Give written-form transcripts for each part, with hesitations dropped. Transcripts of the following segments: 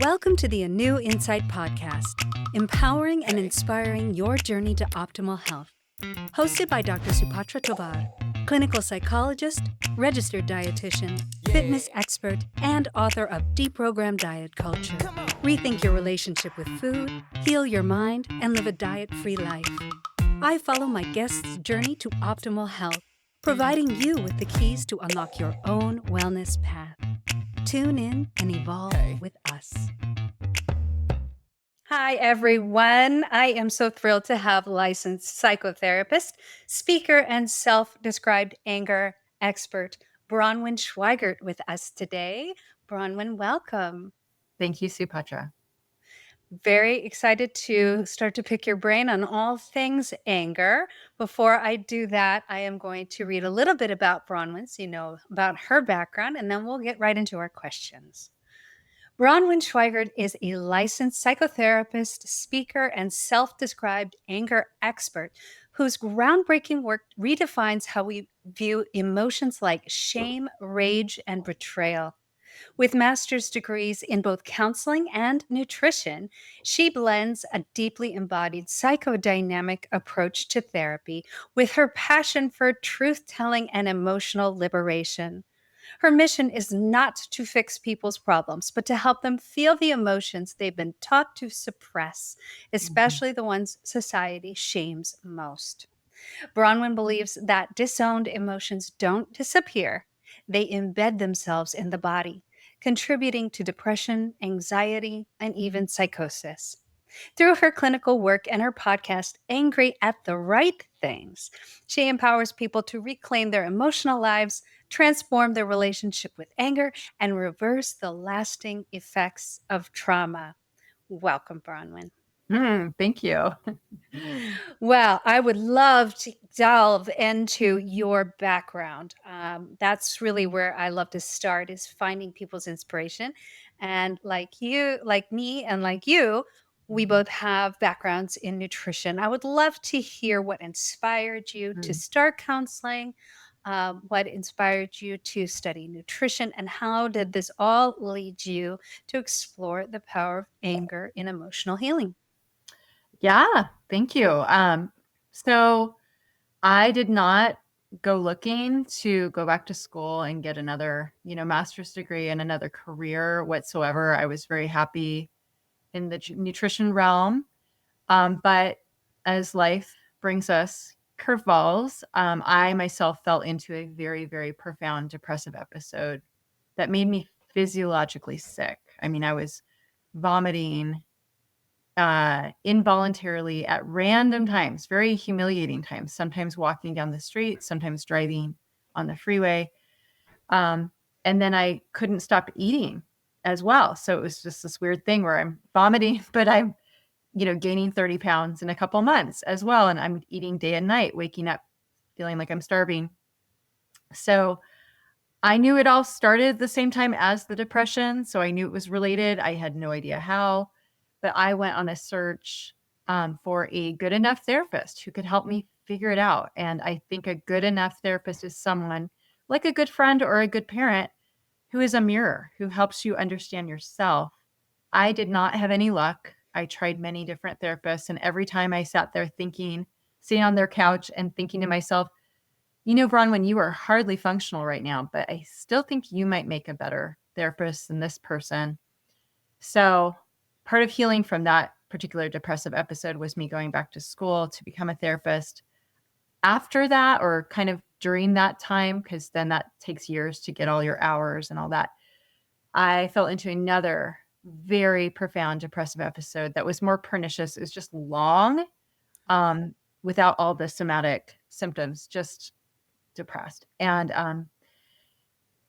Welcome to the ANEW Insight Podcast, empowering and inspiring your journey to optimal health. Hosted by Dr. Supatra Tovar, clinical psychologist, registered dietitian, fitness expert, and author of Deprogram Diet Culture. Rethink your relationship with food, heal your mind, and live a diet-free life. I follow my guests' journey to optimal health, providing you with the keys to unlock your own wellness path. Tune in and evolve with us. Hi, everyone. I am so thrilled to have licensed psychotherapist, speaker, and self-described anger expert, Bronwyn Schweigerdt, with us today. Bronwyn, welcome. Thank you, Supatra. Very excited to start to pick your brain on all things anger. Before I do that, I am going to read a little bit about Bronwyn so you know about her background, and then we'll get right into our questions. Bronwyn Schweigerdt is a licensed psychotherapist, speaker, and self-described anger expert whose groundbreaking work redefines how we view emotions like shame, rage, and betrayal. With master's degrees in both counseling and nutrition, she blends a deeply embodied psychodynamic approach to therapy with her passion for truth-telling and emotional liberation. Her mission is not to fix people's problems, but to help them feel the emotions they've been taught to suppress, especially the ones society shames most. Bronwyn believes that disowned emotions don't disappear, they embed themselves in the body, contributing to depression, anxiety, and even psychosis. Through her clinical work and her podcast, Angry at the Right Things, she empowers people to reclaim their emotional lives, transform their relationship with anger, and reverse the lasting effects of trauma. Welcome, Bronwyn. Thank you. Well, I would love to delve into your background. That's really where I love to start, is finding people's inspiration. And like you, like me, and like you, we both have backgrounds in nutrition. I would love to hear what inspired you to start counseling, what inspired you to study nutrition, and how did this all lead you to explore the power of anger in emotional healing? Yeah, thank you. So I did not go looking to go back to school and get another, master's degree and another career whatsoever. I was very happy in the nutrition realm. But as life brings us curveballs, I myself fell into a very, very profound depressive episode that made me physiologically sick. I mean, I was vomiting involuntarily at random times, very humiliating times, sometimes walking down the street, sometimes driving on the freeway. And then I couldn't stop eating as well. So it was just this weird thing where I'm vomiting, but I'm, gaining 30 pounds in a couple months as well. And I'm eating day and night, waking up feeling like I'm starving. So I knew it all started at the same time as the depression. So I knew it was related. I had no idea how, but I went on a search for a good enough therapist who could help me figure it out. And I think a good enough therapist is someone like a good friend or a good parent who is a mirror, who helps you understand yourself. I did not have any luck. I tried many different therapists. And every time I sat there sitting on their couch and thinking to myself, Bronwyn, you are hardly functional right now, but I still think you might make a better therapist than this person. So part of healing from that particular depressive episode was me going back to school to become a therapist. After that, or kind of during that time, because then that takes years to get all your hours and all that, I fell into another very profound depressive episode that was more pernicious. It was just long, without all the somatic symptoms, just depressed. And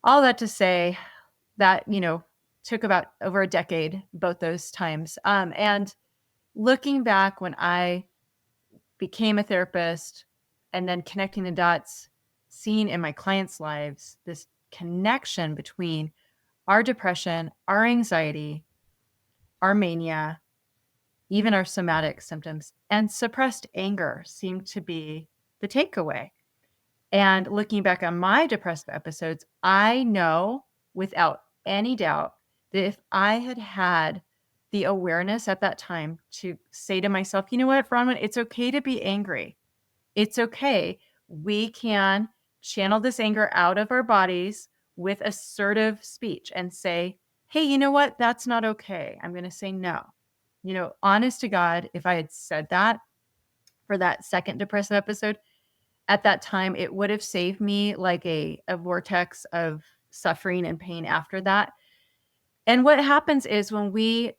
all that to say that, took about over a decade, both those times. And looking back when I became a therapist and then connecting the dots, seeing in my clients' lives this connection between our depression, our anxiety, our mania, even our somatic symptoms, and suppressed anger seemed to be the takeaway. And looking back on my depressive episodes, I know without any doubt If I had had the awareness at that time to say to myself, you know what, Bronwyn, it's okay to be angry. It's okay. We can channel this anger out of our bodies with assertive speech and say, hey, you know what? That's not okay. I'm going to say no. Honest to God, if I had said that for that second depressive episode, at that time, it would have saved me like a vortex of suffering and pain after that. And what happens is when we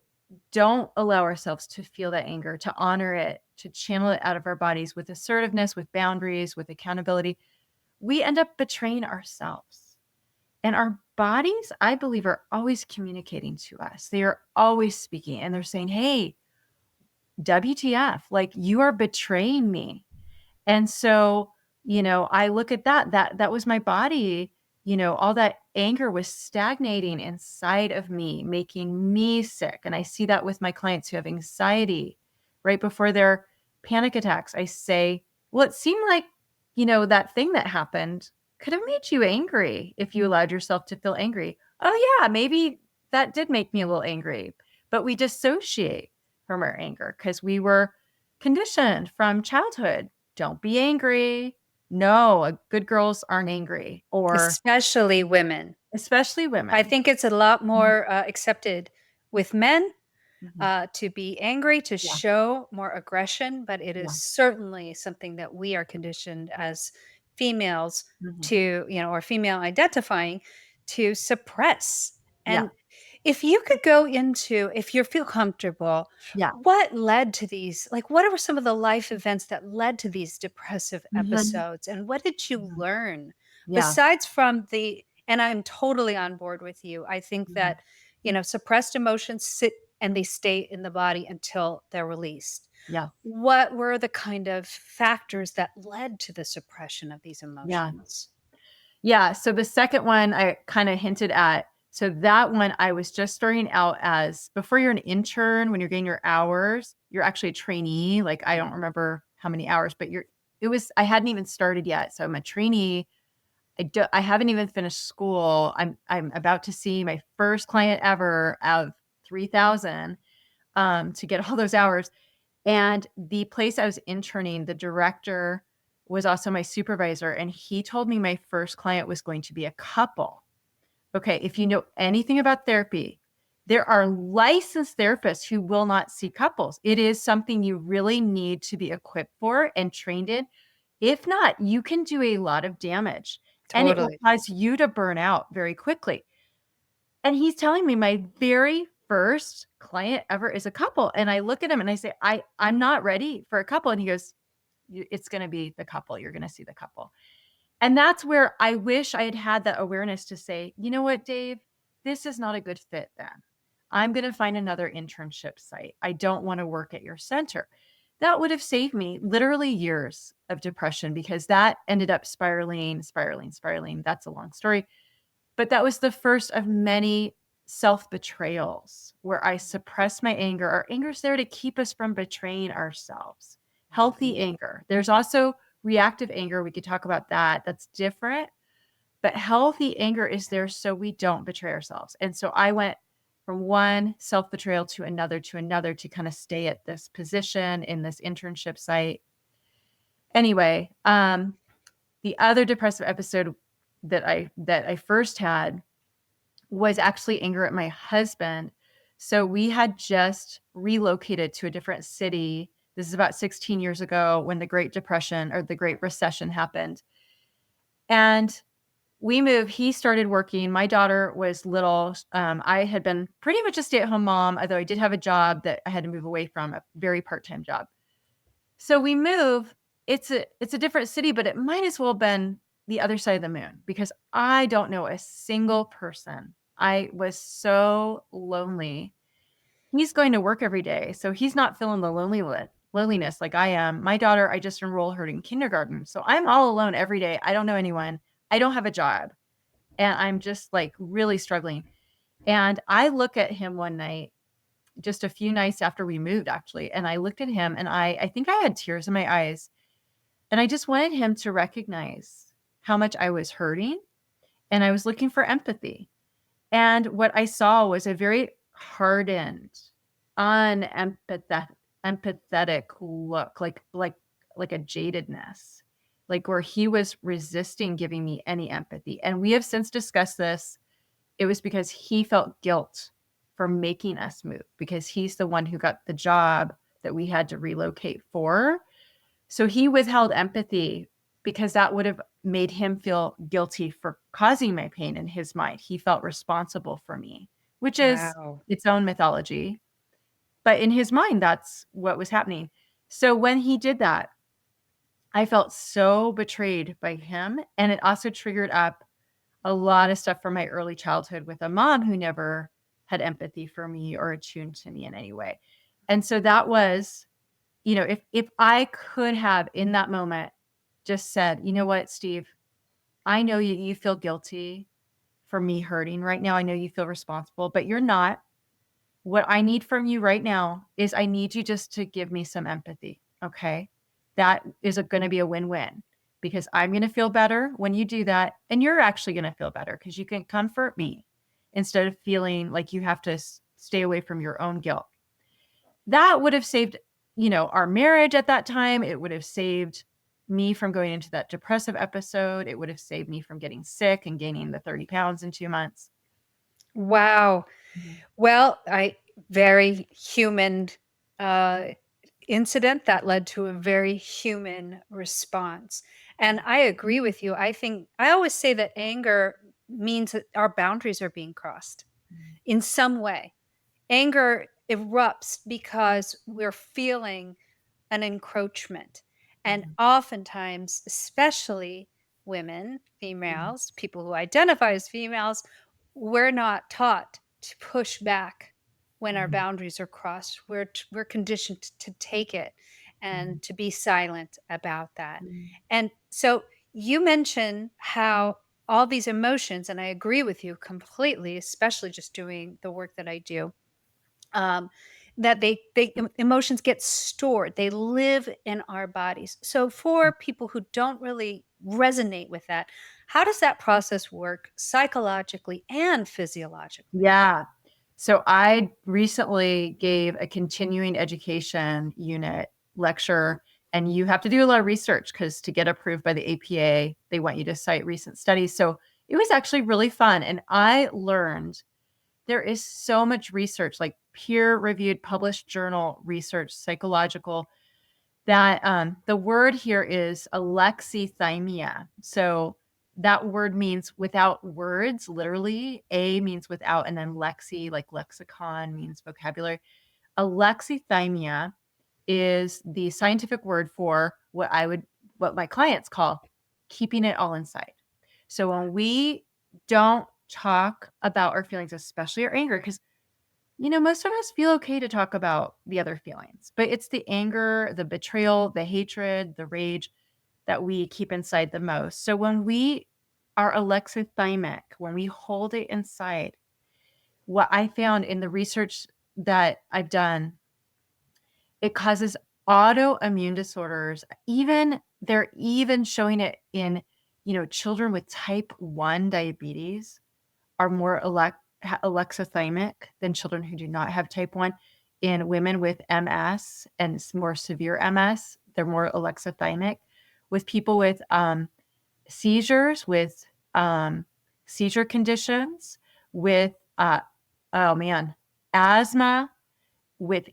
don't allow ourselves to feel that anger, to honor it, to channel it out of our bodies with assertiveness, with boundaries, with accountability, we end up betraying ourselves. And our bodies, I believe, are always communicating to us. They are always speaking and they're saying, hey, WTF, like you are betraying me. And so, I look at that was my body, all that anger was stagnating inside of me, making me sick. And I see that with my clients who have anxiety right before their panic attacks. I say, well, it seemed like, that thing that happened could have made you angry if you allowed yourself to feel angry. Oh yeah, maybe that did make me a little angry, but we dissociate from our anger because we were conditioned from childhood. Don't be angry. No, good girls aren't angry, or Especially women. especially I women. think it's a lot Mhm, more accepted with men mhm. to be angry, to Yeah, show more aggression, but it is yeah, certainly something that we are conditioned as females mhm, to, or female identifying, to suppress. yeah, And if you could go into, if you feel comfortable, yeah, what led to these? Like, what were some of the life events that led to these depressive mhm, episodes? And what did you mhm, learn yeah, besides from and I'm totally on board with you. I think mhm, that, suppressed emotions sit and they stay in the body until they're released. yeah, What were the kind of factors that led to the suppression of these yeah. emotions? Yeah, so the second one I kinda hinted at. So that one, I was just starting out as before you're an intern, when you're getting your hours, you're actually a trainee, like, I don't remember how many hours, but I hadn't even started yet, so I'm a trainee. I haven't even finished school. I'm about to see my first client ever out of 3,000, to get all those hours. And the place I was interning, the director was also my supervisor, and he told me my first client was going to be a couple. Okay, if you know anything about therapy, there are licensed therapists who will not see couples. It is something you really need to be equipped for and trained in. If not, you can do a lot of damage and it will Totally. cause you to burn out very quickly. And he's telling me my very first client ever is a couple. And I look at him and I say, I'm not ready for a couple. And he goes, It's going to be the couple. You're going to see the couple. And that's where I wish I had had that awareness to say, you know what, Dave, this is not a good fit then. I'm going to find another internship site. I don't want to work at your center. That would have saved me literally years of depression because that ended up spiraling, spiraling, spiraling. That's a long story. But that was the first of many self betrayals where I suppressed my anger. Our anger is there to keep us from betraying ourselves. Healthy anger. There's also reactive anger. We could talk about that. That's different. But healthy anger is there so we don't betray ourselves. And so I went from one self betrayal to another to kind of stay at this position in this internship site. Anyway, the other depressive episode that I first had was actually anger at my husband. So we had just relocated to a different city. This is about 16 years ago when the Great Depression or the Great Recession happened. And we moved. He started working. My daughter was little. I had been pretty much a stay-at-home mom, although I did have a job that I had to move away from, a very part-time job. So we move. It's a different city, but it might as well have been the other side of the moon because I don't know a single person. I was so lonely. He's going to work every day, so he's not feeling the loneliness like I am. My daughter, I just enrolled her in kindergarten, so I'm all alone every day. I don't know anyone. I don't have a job, and I'm just like really struggling. And I look at him one night, just a few nights after we moved, actually, and I looked at him, and I think I had tears in my eyes, and I just wanted him to recognize how much I was hurting, and I was looking for empathy. And what I saw was a very hardened, unempathetic empathetic look, like a jadedness, like where he was resisting giving me any empathy. And we have since discussed this. It was because he felt guilt for making us move because he's the one who got the job that we had to relocate for. So he withheld empathy because that would have made him feel guilty for causing my pain in his mind. He felt responsible for me, which is Wow. its own mythology. But in his mind, that's what was happening. So when he did that, I felt so betrayed by him. And it also triggered up a lot of stuff from my early childhood with a mom who never had empathy for me or attuned to me in any way. And so that was, if I could have in that moment just said, you know what, Steve, I know you feel guilty for me hurting right now. I know you feel responsible, but you're not. What I need from you right now is I need you just to give me some empathy. Okay. That is going to be a win win because I'm going to feel better when you do that. And you're actually going to feel better because you can comfort me instead of feeling like you have to stay away from your own guilt. That would have saved, our marriage at that time. It would have saved me from going into that depressive episode. It would have saved me from getting sick and gaining the 30 pounds in 2 months. Wow. Mhm. Well, I very human uh, incident that led to a very human response. And I agree with you. I think I always say that anger means that our boundaries are being crossed in some way. Anger erupts because we're feeling an encroachment. And Mhm. oftentimes, especially women, Mhm. females, people who identify as females, we're not taught to push back when our Mhm. boundaries are crossed. We're conditioned to take it Mhm. and to be silent about that. Mhm. And so you mentioned how all these emotions, and I agree with you completely, especially just doing the work that I do, um, that emotions get stored. They live in our bodies. So for people who don't really resonate with that, how does that process work psychologically and physiologically? Yeah. So I recently gave a continuing education unit lecture, and you have to do a lot of research because to get approved by the APA, they want you to cite recent studies. So it was actually really fun. And I learned there is so much research, like peer reviewed, published journal research, psychological, that the word here is alexithymia. So that word means without words, literally. A means without, and then lexi, like lexicon, means vocabulary. Alexithymia is the scientific word for what my clients call keeping it all inside. So when we don't talk about our feelings, especially our anger, because most of us feel okay to talk about the other feelings, but it's the anger, the betrayal, the hatred, the rage that we keep inside the most. So when we are alexithymic, when we hold it inside, what I found in the research that I've done, it causes autoimmune disorders. They're even showing it in, children with type 1 diabetes are more alexithymic than children who do not have type 1. In women with MS and more severe MS, they're more alexithymic. With people with seizures, with seizure conditions, with, oh man, asthma, with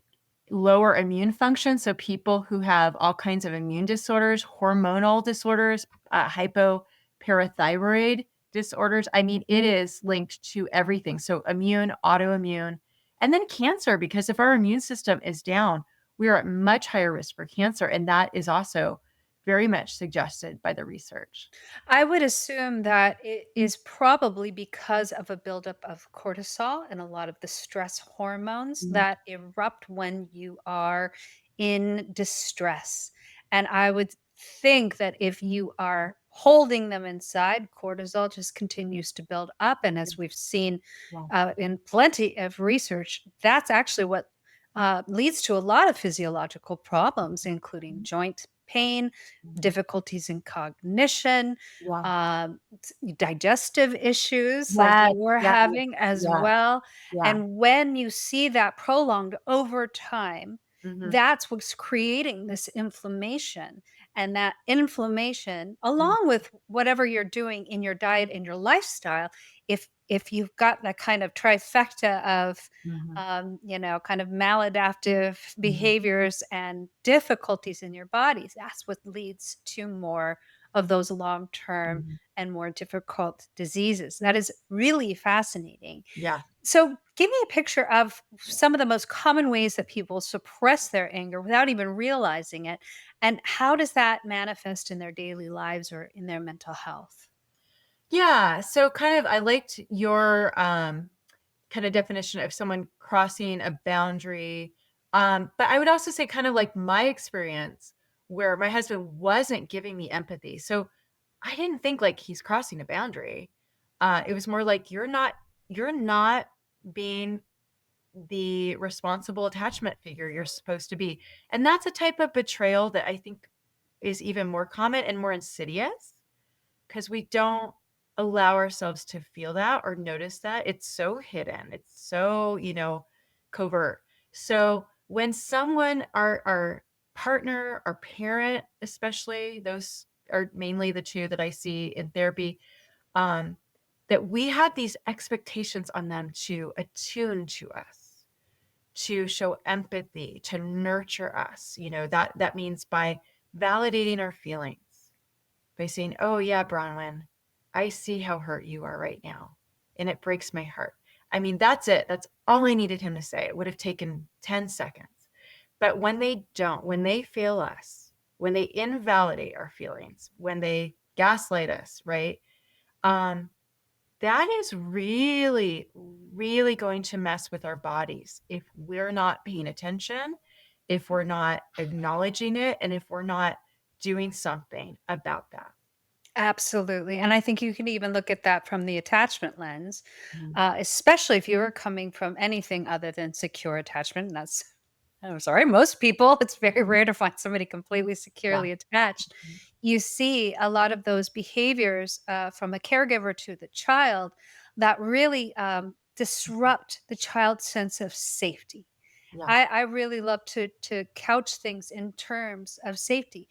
lower immune function. So people who have all kinds of immune disorders, hormonal disorders, hypoparathyroid disorders. I mean, it is linked to everything. So immune, autoimmune, and then cancer, because if our immune system is down, we are at much higher risk for cancer. And that is also very much suggested by the research. I would assume that it is probably because of a buildup of cortisol and a lot of the stress hormones Mhm. that erupt when you are in distress. And I would think that if you are holding them inside, cortisol just continues to build up. And as we've seen Yeah. in plenty of research, that's actually what leads to a lot of physiological problems, including joint pain, Mhm. difficulties in cognition, Yeah. digestive issues like Yes, you're yes, having as yeah, well. yeah. And when you see that prolonged over time, Mhm, that's what's creating this inflammation. And that inflammation, mhm, along with whatever you're doing in your diet and your lifestyle, if you've got that kind of trifecta of mhm, kind of maladaptive mhm, behaviors and difficulties in your bodies, that's what leads to more of those long term mhm. and more difficult diseases. That is really fascinating. Yeah. So, give me a picture of some of the most common ways that people suppress their anger without even realizing it. And how does that manifest in their daily lives or in their mental health? Yeah, so kind of I liked your, kind of definition of someone crossing a boundary, but I would also say kind of like my experience where my husband wasn't giving me empathy, so I didn't think like he's crossing a boundary. It was more like you're not being the responsible attachment figure you're supposed to be. And that's a type of betrayal that I think is even more common and more insidious because we don't allow ourselves to feel that or notice that. It's so hidden. It's so, covert. So when someone, our partner, our parent, especially, those are mainly the two that I see in therapy, um, that we have these expectations on them to attune to us, to show empathy, to nurture us. That means by validating our feelings, by saying, "Oh yeah, Bronwyn, I see how hurt you are right now, and it breaks my heart." I mean, that's it. That's all I needed him to say. It would have taken 10 seconds. But when they don't, when they fail us, when they invalidate our feelings, when they gaslight us, right? Um, that is really, really going to mess with our bodies if we're not paying attention, if we're not acknowledging it, and if we're not doing something about that. Absolutely. And I think you can even look at that from the attachment lens, Mhm. especially if you're coming from anything other than secure attachment. And that's, I'm sorry, most people, it's very rare to find somebody completely Yeah. securely attached. Mhm. You see a lot of those behaviors from a caregiver to the child that really disrupt the child's sense of safety. Yeah. I really love to couch things in terms of safety.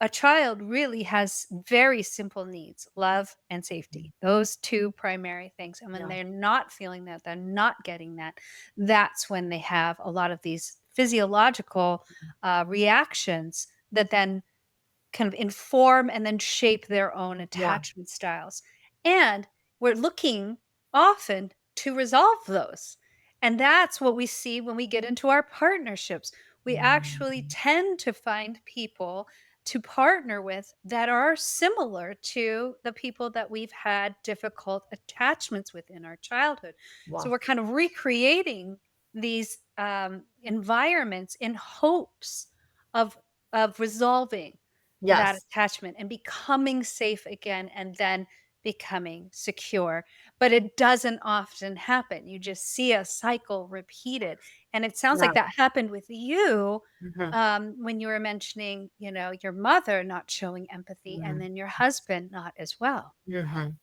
A child really has very simple needs, love and Mhm. safety. Those two primary things. And when Yeah. they're not feeling that, they're not getting that, that's when they have a lot of these physiological reactions that then kind of inform and then shape their own Yeah. attachment styles. And we're looking often to resolve those. And that's what we see when we get into our partnerships. We actually Mhm. tend to find people to partner with that are similar to the people that we've had difficult attachments with in our childhood. So Wow. we're kind of recreating these environments in hopes of resolving that Yes. attachment and becoming safe again and then becoming secure. But it doesn't often happen. You just see a cycle repeated. And it sounds Yeah. like that happened with you Mhm. when you were mentioning, your mother not showing empathy and Mhm. then your husband not as well. Mhm.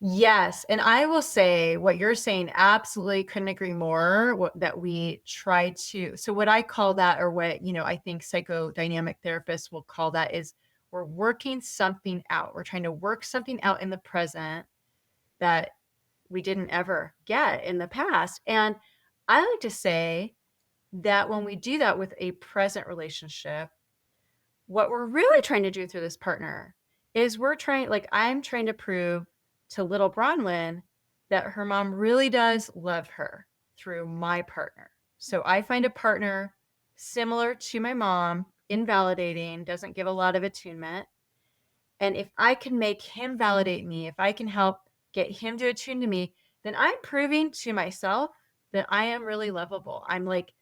Yes, and I will say what you're saying, absolutely couldn't agree more, that we try to, so what I call that, or what, I think psychodynamic therapists will call that, is we're working something out. We're trying to work something out in the present that we didn't ever get in the past. And I like to say that when we do that with a present relationship, what we're really trying to do through this partner is I'm trying to prove to little Bronwyn that her mom really does love her through my partner. So I find a partner similar to my mom, invalidating, doesn't give a lot of attunement. And if I can make him validate me, if I can help get him to attune to me, then I'm proving to myself that I am really lovable. I'm like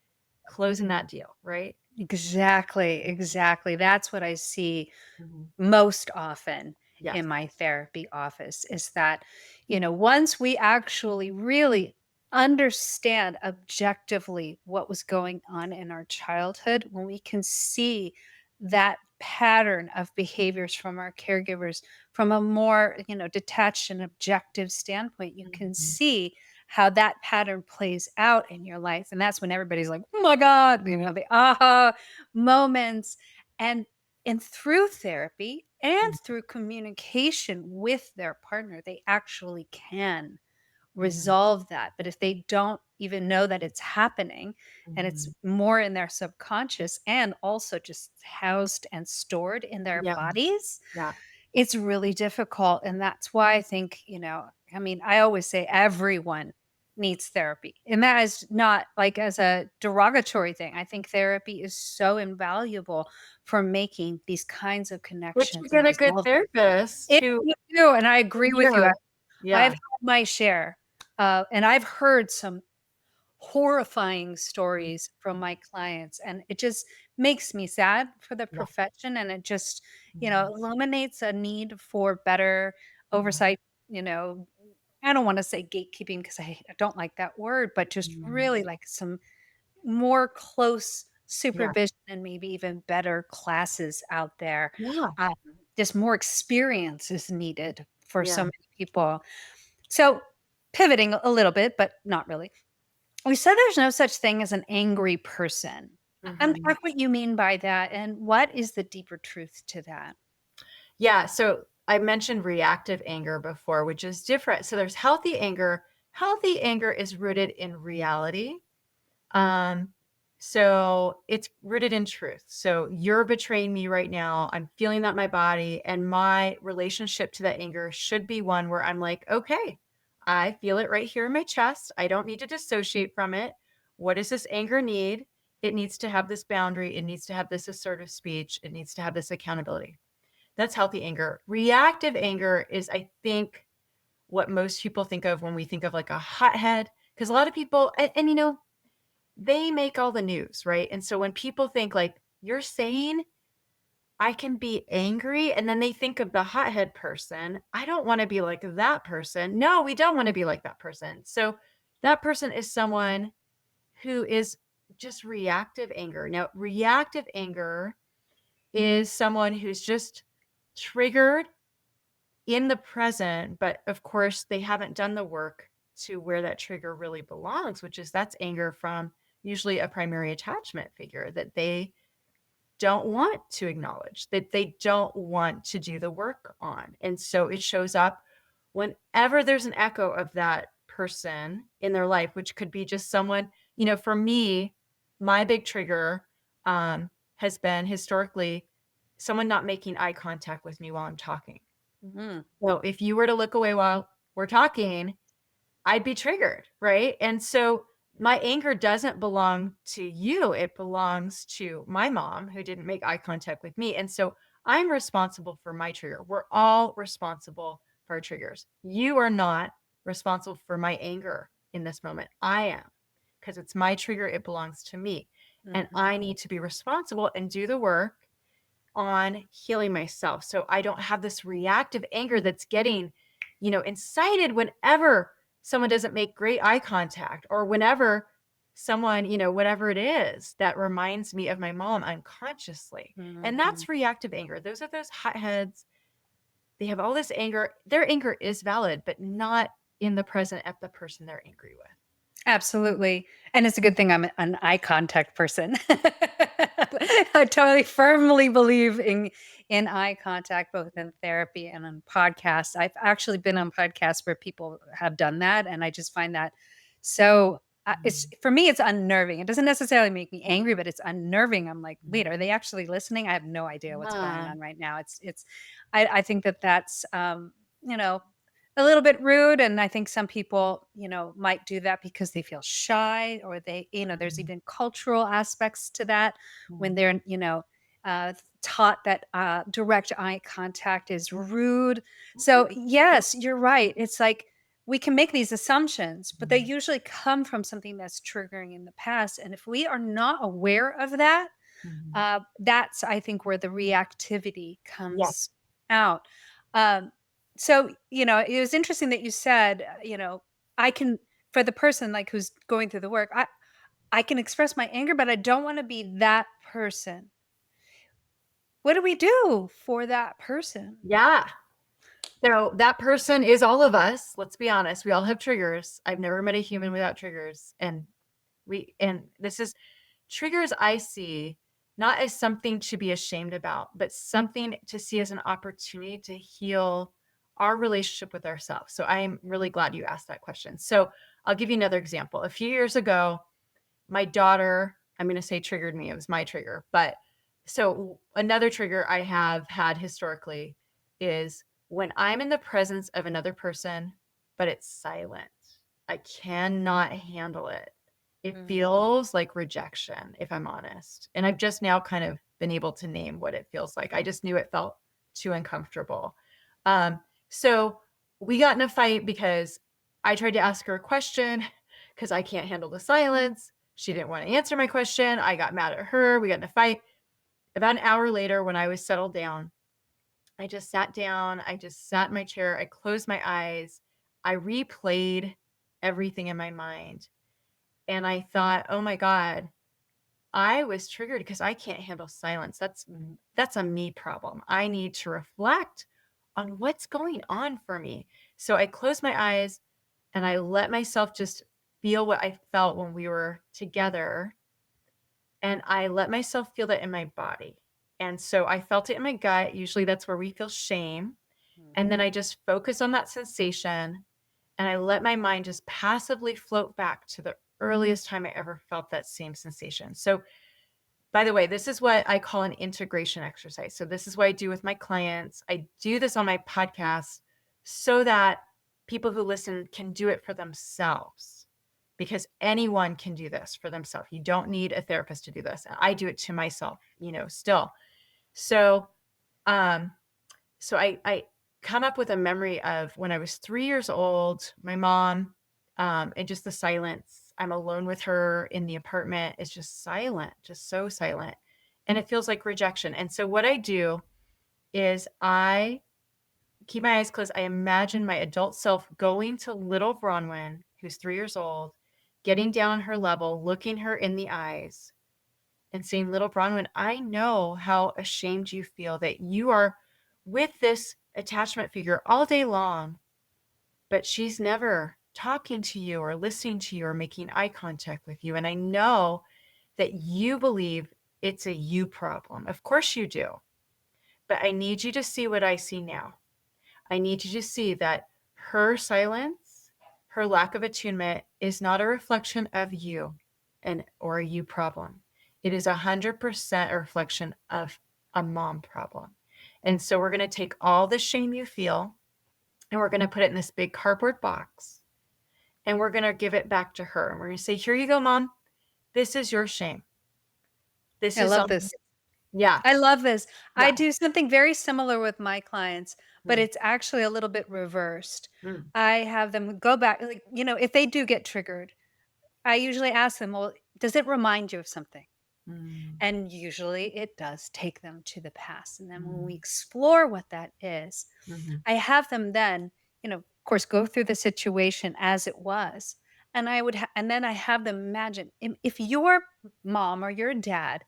closing that deal, right? Exactly, exactly. That's what I see Mhm. most often Yes. in my therapy office is that, once we actually really understand objectively what was going on in our childhood, when we can see that pattern of behaviors from our caregivers from a more, detached and objective standpoint, you can Mhm. see how that pattern plays out in your life. And that's when everybody's like, oh my God, the aha moments. And and through therapy and Mhm. through communication with their partner, they actually can Yeah. resolve that. But if they don't even know that it's happening and it's Mhm. more in their subconscious and also just housed and stored in their Yeah. bodies, Yeah. it's really difficult. And that's why I think, I mean, I always say everyone needs therapy. And that is not like as a derogatory thing. I think therapy is so invaluable for making these kinds of But you connections and get a good resolve. therapist It who you do, and I agree with you. you. I've Yeah. had my share, and I've heard some horrifying stories from my clients, and it just makes me sad for the Yeah. profession, and it just, Mhm. illuminates a need for better Mhm. oversight, you know, I don't wanna say gatekeeping because I don't like that word, but just Mhm. really like some more close Yeah. supervision and maybe even better classes out there. Yeah. Um, just more experience is needed for Yeah. so many people. So, pivoting a little bit, but not really. We said there's no such thing as an angry person. Mhm. Unpack what you mean by that, and what is the deeper truth to that? Yeah, so I mentioned reactive anger before, which is different. So there's healthy anger. Healthy anger is rooted in reality. Um, so it's rooted in truth. So you're betraying me right now. I'm feeling that in my body, and my relationship to that anger should be one where I'm like, okay, I feel it right here in my chest. I don't need to dissociate from it. What does this anger need? It needs to have this boundary. It needs to have this assertive speech. It needs to have this accountability. That's healthy anger. Reactive anger is, I think, what most people think of when we think of like a hothead. Because a lot of people, and they make all the news, right? And so when people think like, you're saying I can be angry, and then they think of the hothead person, I don't want to be like that person. No, we don't want to be like that person. So that person is someone who is just reactive anger. Now, reactive anger is someone who's just triggered in the present, but of course, they haven't done the work to where that trigger really belongs, which is that's anger from usually a primary attachment figure that they don't want to acknowledge, that they don't want to do the work on. And so it shows up whenever there's an echo of that person in their life, which could be just someone, for me, my big trigger has been historically someone not making eye contact with me while I'm talking. Mhm, So if you were to look away while we're talking, I'd be triggered, right? And so my anger doesn't belong to you. It belongs to my mom who didn't make eye contact with me. And so I'm responsible for my trigger. We're all responsible for our triggers. You are not responsible for my anger in this moment. I am, because it's my trigger. It belongs to me. And mhm, I need to be responsible and do the work on healing myself. So I don't have this reactive anger that's getting, incited whenever someone doesn't make great eye contact, or whenever someone, whatever it is that reminds me of my mom unconsciously. And mhm. that's reactive anger. Those are those hotheads. They have all this anger. Their anger is valid, but not in the present at the person they're angry with. Absolutely, and it's a good thing I'm an eye contact person. I totally firmly believe in eye contact, both in therapy and on podcasts. I've actually been on podcasts where people have done that, and I just find that so, it's Mhm. for me, it's unnerving. It doesn't necessarily make me angry, but it's unnerving. I'm like, "Wait, are they actually listening? I have no idea what's going Yeah. on right now." It's I think that that's, you know, a little bit rude, and I think some people, might do that because they feel shy or there's Mhm. even cultural aspects to that when Mhm. they're, taught that, direct eye contact is rude. So, yes, you're right. It's like we can make these assumptions, but they Mhm. usually come from something that's triggering in the past, and if we are not aware of that, Mhm. that's, I think, where the reactivity Yes. comes out. Um, so, it was interesting that you said, I can, for the person like who's going through the work, I can express my anger, but I don't want to be that person. what do we do for that person? Yeah. So that person is all of us. Let's be honest. We all have triggers. I've never met a human without triggers. And this is triggers I see not as something to be ashamed about, but something to see as an opportunity to heal our relationship with ourselves. So I'm really glad you asked that question. So I'll give you another example. A few years ago, my daughter, I'm going to say triggered me. It was my trigger. But so another trigger I have had historically is when I'm in the presence of another person, but it's silent. I cannot handle it. It feels like rejection, if I'm honest. And I've just now kind of been able to name what it feels like. I just knew it felt too uncomfortable. So we got in a fight because I tried to ask her a question because I can't handle the silence. She didn't want to answer my question. I got mad at her. We got in a fight. About an hour later, when I was settled down, I just sat down. I just sat in my chair. I closed my eyes. I replayed everything in my mind. And I thought, oh my God, I was triggered because I can't handle silence. That's a me problem. I need to reflect on what's going on for me. So I closed my eyes and I let myself just feel what I felt when we were together. And I let myself feel that in my body. And so I felt it in my gut. Usually that's where we feel shame. And then I just focus on that sensation and I let my mind just passively float back to the earliest time I ever felt that same sensation. So, by the way, this is what I call an integration exercise. So, this is what I do with my clients. I do this on my podcast so that people who listen can do it for themselves because anyone can do this for themselves. You don't need a therapist to do this. I do it to myself, still. So, um, so I come up with a memory of when I was 3 years old, my mom, and just the silence. I'm alone with her in the apartment. It's just silent, just so silent. And it feels like rejection. And so what I do is I keep my eyes closed. I imagine my adult self going to little Bronwyn, who's 3 years old, getting down on her level, looking her in the eyes and saying, little Bronwyn, I know how ashamed you feel that you are with this attachment figure all day long, but she's never talking to you or listening to you or making eye contact with you. And I know that you believe it's a you problem. Of course you do. But I need you to see what I see now. I need you to see that her silence, her lack of attunement is not a reflection of you or a you problem. It is 100% a reflection of a mom problem. And so we're going to take all the shame you feel and we're going to put it in this big cardboard box and we're going to give it back to her. And we're going to say, here you go, mom. This is your shame. This I is love this. yeah. I love this. Yeah. I do something very similar with my clients, but Mm, it's actually a little bit reversed. mm, I have them go back, like, if they do get triggered, I usually ask them, well, does it remind you of something? mm, And usually it does take them to the past. And then when we mm, explore what that is, mhm, I have them then, of course, go through the situation as it was. And and then I have them imagine if your mom or your dad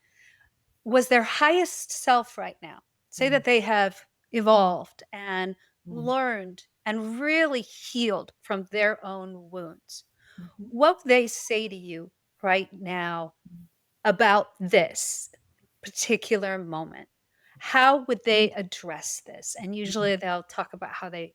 was their highest self right now, say mm, that they have evolved and mm, learned and really healed from their own wounds, mhm, what would they say to you right now about this particular moment? How would they address this? And mhm, usually they'll talk about how they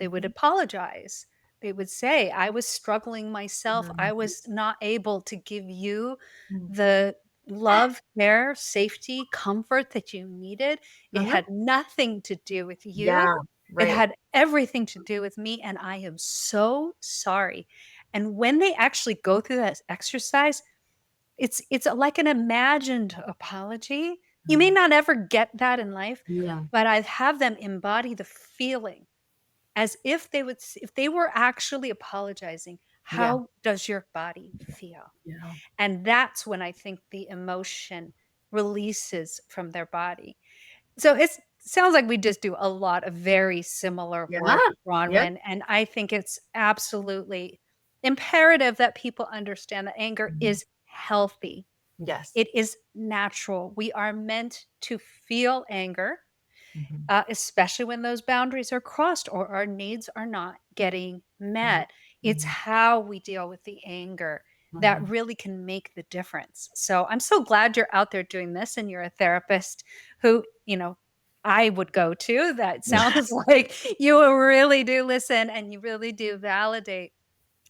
would mhm, apologize. They would say, I was struggling myself. I mhm, was not able to give you mhm. the love, care, safety, comfort that you needed. It Uh-huh. had nothing to do with you. Yeah, It right. had everything to do with me. And I am so sorry. And when they actually go through that exercise, it's like an imagined apology. You may Mhm. not ever get that in life, Yeah, but I have them embody the feeling as if if they were actually apologizing. yeah, How does your body feel? yeah, And that's when I think the emotion releases from their body. So it sounds like we just do a lot of very similar yeah, work, yeah, Bronwyn, and I think it's absolutely imperative that people understand that anger mhm, is healthy. Yes. It is natural. We are meant to feel anger, Mhm. especially when those boundaries are crossed or our needs are not getting Mhm. met. It's Mhm. how we deal with the anger that Mhm. really can make the difference. So I'm so glad you're out there doing this and you're a therapist who, I would go to. That sounds like you really do listen and you really do validate,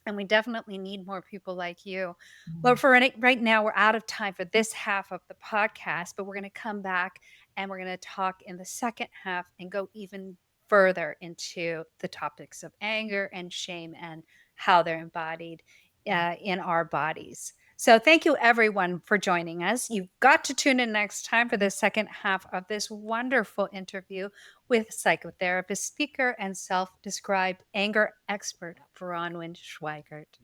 and we definitely need more people like you. But Mhm. for right now, we're out of time for this half of the podcast, but we're going to come back and we're going to talk in the second half and go even further into the topics of anger and shame and how they're embodied in our bodies. So, thank you everyone for joining us. You've got to tune in next time for the second half of this wonderful interview with psychotherapist, speaker, and self described anger expert, Bronwyn Schweigerdt.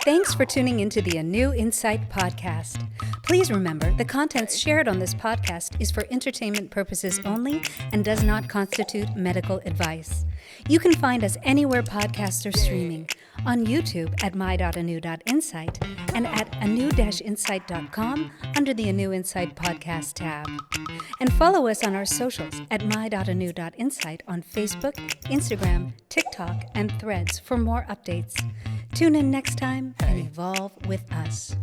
Thanks for tuning into the ANEW Insight Podcast. Please remember the contents shared on this podcast is for entertainment purposes only and does not constitute medical advice. You can find us anywhere podcasts are streaming, on YouTube at my.anew.insight and at anew-insight.com under the ANEW Insight Podcast tab. And follow us on our socials at my.anew.insight on Facebook, Instagram, TikTok, and Threads for more updates. Tune in next time and evolve with us.